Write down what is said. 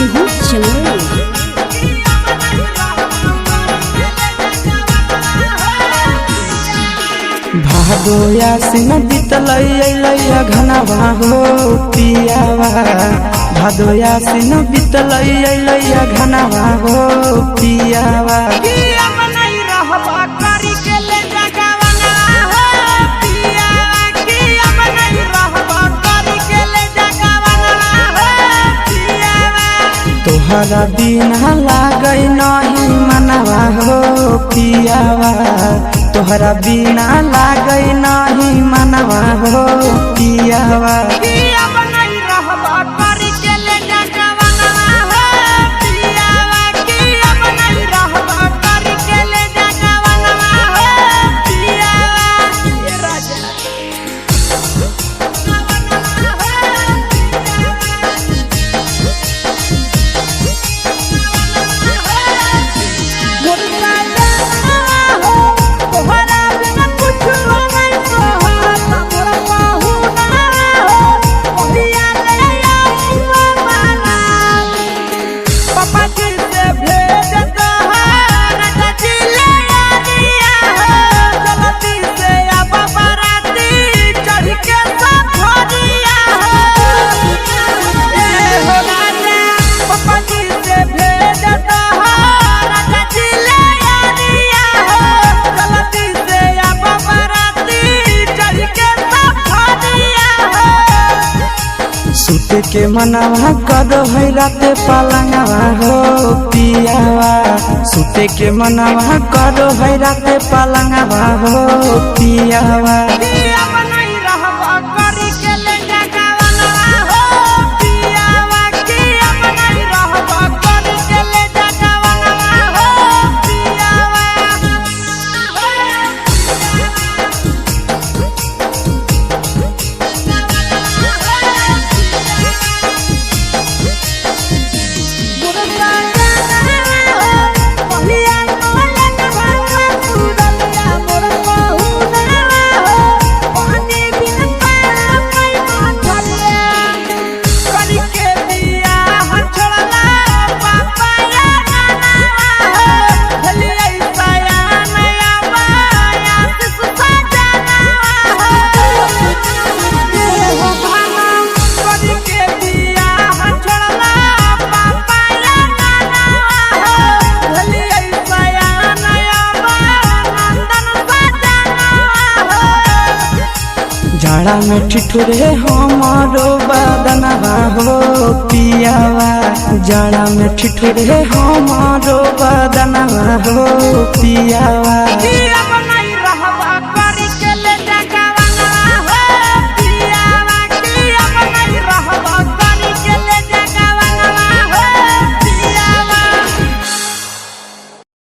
शंभू चमोली। भादोया सिन बीतलैया घनवा हो पियावा, भादोया सिन बीतलैया घनवा हो पियावा। तोहरा बिना लागै नहीं मनवा हो पियावा, तोहरा बिना लागै नहीं मनवा हो पियावा। सुते के मनवा कद है राते पलंगवा हो पियावा, सुते के मनवा कद है राते पलंगवा हो पियावा। जाड़ा में ठिठुरे हमारो बदनवा हो पियावा, जाड़ा में ठिठुरे हमारो बदनवा हो पियावा।